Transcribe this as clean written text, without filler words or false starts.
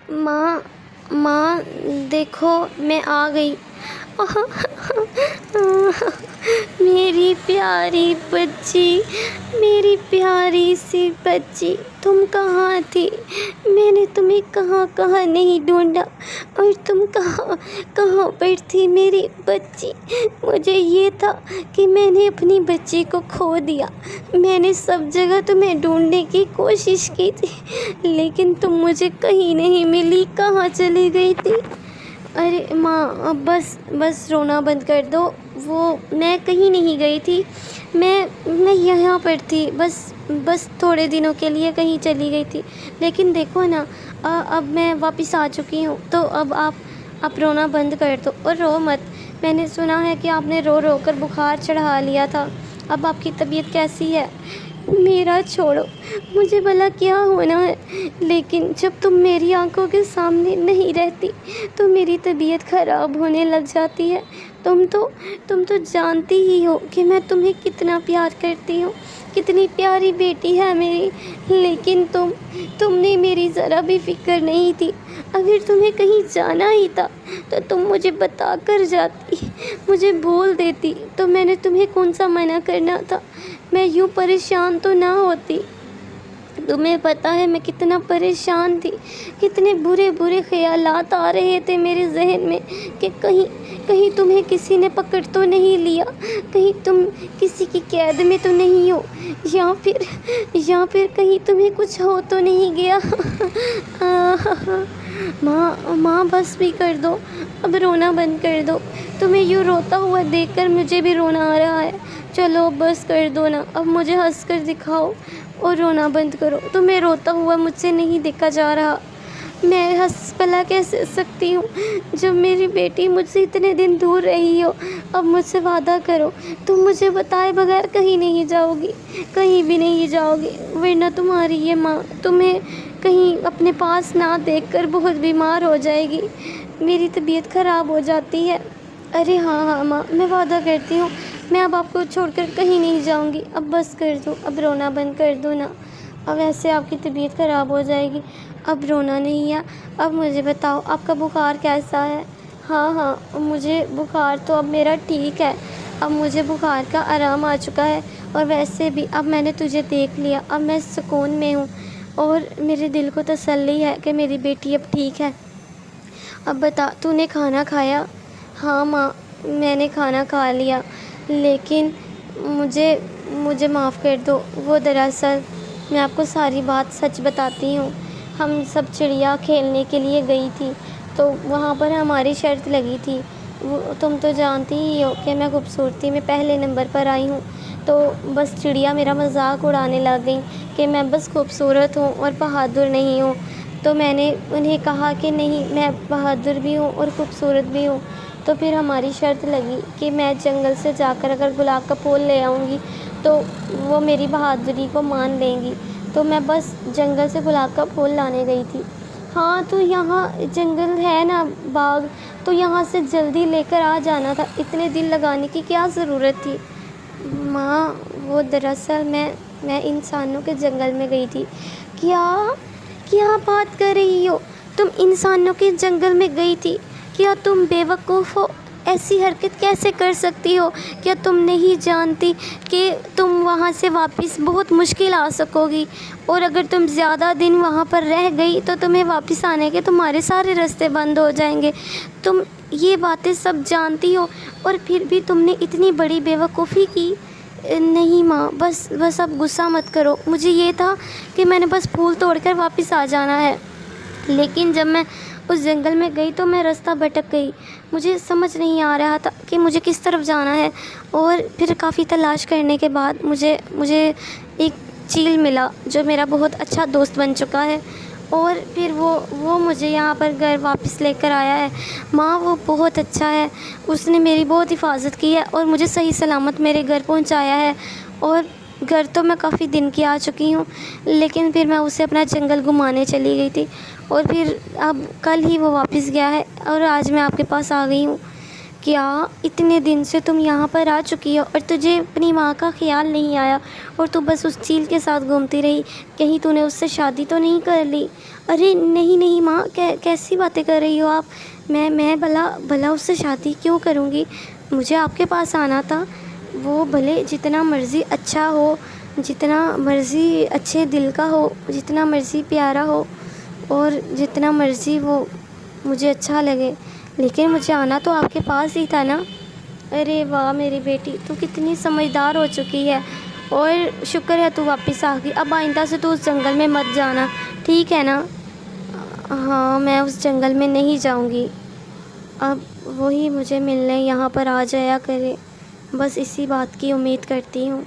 ماں ماں دیکھو میں آ گئی۔ میری پیاری بچی، میری پیاری سی بچی، تم کہاں تھی؟ میں نے تمہیں کہاں کہاں نہیں ڈھونڈا، اور تم کہاں کہاں پر تھی میری بچی؟ مجھے یہ تھا کہ میں نے اپنی بچی کو کھو دیا۔ میں نے سب جگہ تمہیں ڈھونڈنے کی کوشش کی تھی، لیکن تم مجھے کہیں نہیں ملی۔ کہاں چلی گئی تھی؟ ارے ماں بس رونا بند کر دو۔ وہ میں کہیں نہیں گئی تھی، میں یہاں پر تھی، بس تھوڑے دنوں کے لیے کہیں چلی گئی تھی۔ لیکن دیکھو نا، اب میں واپس آ چکی ہوں، تو اب آپ رونا بند کر دو اور رو مت۔ میں نے سنا ہے کہ آپ نے رو رو کر بخار چڑھا لیا تھا۔ اب آپ کی طبیعت کیسی ہے؟ میرا چھوڑو، مجھے بھلا کیا ہونا ہے، لیکن جب تم میری آنکھوں کے سامنے نہیں رہتی تو میری طبیعت خراب ہونے لگ جاتی ہے۔ تم تو جانتی ہی ہو کہ میں تمہیں کتنا پیار کرتی ہوں، کتنی پیاری بیٹی ہے میری، لیکن تم نے میری ذرا بھی فکر نہیں تھی۔ اگر تمہیں کہیں جانا ہی تھا تو تم مجھے بتا کر جاتی، مجھے بول دیتی، تو میں نے تمہیں کون سا منع کرنا تھا؟ میں یوں پریشان تو نہ ہوتی۔ تمہیں پتہ ہے میں کتنا پریشان تھی، کتنے برے خیالات آ رہے تھے میرے ذہن میں کہ کہیں تمہیں کسی نے پکڑ تو نہیں لیا، کہیں تم کسی کی قید میں تو نہیں ہو، یا پھر کہیں تمہیں کچھ ہو تو نہیں گیا۔ ماں بس بھی کر دو، اب رونا بند کر دو۔ تمہیں یوں روتا ہوا دیکھ کر مجھے بھی رونا آ رہا ہے۔ چلو بس کر دو نا، اب مجھے ہنس کر دکھاؤ اور رونا بند کرو۔ تمہیں روتا ہوا مجھ سے نہیں دیکھا جا رہا۔ میں ہنس بھلا کیسے سکتی ہوں جب میری بیٹی مجھ سے اتنے دن دور رہی ہو؟ اب مجھ سے وعدہ کرو، تم مجھے بتائے بغیر کہیں نہیں جاؤ گی، کہیں بھی نہیں جاؤ گی، ورنہ تمہاری یہ ماں تمہیں کہیں اپنے پاس نہ دیکھ کر بہت بیمار ہو جائے گی، میری طبیعت خراب ہو جاتی ہے۔ ارے ہاں ماں، میں وعدہ کرتی ہوں، میں اب آپ کو چھوڑ کر کہیں نہیں جاؤں گی۔ اب بس کر دو، اب رونا بند کر دو نا، اب ایسے آپ کی طبیعت خراب ہو جائے گی۔ اب رونا نہیں ہے۔ اب مجھے بتاؤ آپ کا بخار کیسا ہے؟ ہاں مجھے بخار تو اب میرا ٹھیک ہے، اب مجھے بخار کا آرام آ چکا ہے، اور ویسے بھی اب میں نے تجھے دیکھ لیا، اب میں سکون میں ہوں، اور میرے دل کو تسلی ہے کہ میری بیٹی اب ٹھیک ہے۔ اب بتا، تو نے کھانا کھایا؟ ہاں ماں، میں نے کھانا کھا لیا، لیکن مجھے معاف کر دو۔ وہ دراصل میں آپ کو ساری بات سچ بتاتی ہوں، ہم سب چڑیا کھیلنے کے لیے گئی تھی، تو وہاں پر ہماری شرط لگی تھی۔ تم تو جانتی ہی ہو کہ میں خوبصورتی میں پہلے نمبر پر آئی ہوں، تو بس چڑیا میرا مذاق اڑانے لگ گئی کہ میں بس خوبصورت ہوں اور بہادر نہیں ہوں۔ تو میں نے انہیں کہا کہ نہیں، میں بہادر بھی ہوں اور خوبصورت بھی ہوں۔ تو پھر ہماری شرط لگی کہ میں جنگل سے جا کر اگر گلاب کا پھول لے آؤں گی تو وہ میری بہادری کو مان لیں گی۔ تو میں بس جنگل سے گلاب کا پھول لانے گئی تھی۔ ہاں تو یہاں جنگل ہے نا، باغ، تو یہاں سے جلدی لے کر آ جانا تھا، اتنے دن لگانے کی کیا ضرورت تھی؟ ماں، وہ دراصل میں انسانوں کے جنگل میں گئی تھی۔ کیا بات کر رہی ہو؟ تم انسانوں کے جنگل میں گئی تھی؟ کیا تم بے وقوف ہو؟ ایسی حرکت کیسے کر سکتی ہو؟ کیا تم نہیں جانتی کہ تم وہاں سے واپس بہت مشکل آ سکو گی، اور اگر تم زیادہ دن وہاں پر رہ گئی تو تمہیں واپس آنے کے تمہارے سارے راستے بند ہو جائیں گے؟ تم یہ باتیں سب جانتی ہو، اور پھر بھی تم نے اتنی بڑی بے وقوفی کی۔ نہیں ماں، بس اب غصہ مت کرو، مجھے یہ تھا کہ میں نے بس پھول توڑ کر واپس آ جانا ہے، لیکن جب میں اس جنگل میں گئی تو میں راستہ بھٹک گئی، مجھے سمجھ نہیں آ رہا تھا کہ مجھے کس طرف جانا ہے، اور پھر کافی تلاش کرنے کے بعد مجھے ایک چیل ملا جو میرا بہت اچھا دوست بن چکا ہے، اور پھر وہ مجھے یہاں پر گھر واپس لے کر آیا ہے۔ ماں، وہ بہت اچھا ہے، اس نے میری بہت حفاظت کی ہے اور مجھے صحیح سلامت میرے گھر پہنچایا ہے، اور گھر تو میں کافی دن کی آ چکی ہوں، لیکن پھر میں اسے اپنا جنگل گھمانے چلی گئی تھی، اور پھر اب کل ہی وہ واپس گیا ہے، اور آج میں آپ کے پاس آ گئی ہوں۔ کیا اتنے دن سے تم یہاں پر آ چکی ہو اور تجھے اپنی ماں کا خیال نہیں آیا اور تو بس اس چیل کے ساتھ گھومتی رہی؟ کہیں تو نے اس سے شادی تو نہیں کر لی؟ ارے نہیں نہیں ماں، کیسی باتیں کر رہی ہو آپ؟ میں بھلا اس سے شادی کیوں کروں گی؟ مجھے آپ کے پاس آنا تھا، وہ بھلے جتنا مرضی اچھا ہو، جتنا مرضی اچھے دل کا ہو، جتنا مرضی پیارا ہو اور جتنا مرضی وہ مجھے اچھا لگے، لیکن مجھے آنا تو آپ کے پاس ہی تھا نا۔ ارے واہ میری بیٹی، تو کتنی سمجھدار ہو چکی ہے، اور شکر ہے تو واپس آ گئی۔ اب آئندہ سے تو اس جنگل میں مت جانا، ٹھیک ہے نا؟ ہاں میں اس جنگل میں نہیں جاؤں گی، اب وہی مجھے ملنے یہاں پر آ جایا کرے، بس اسی بات کی امید کرتی ہوں۔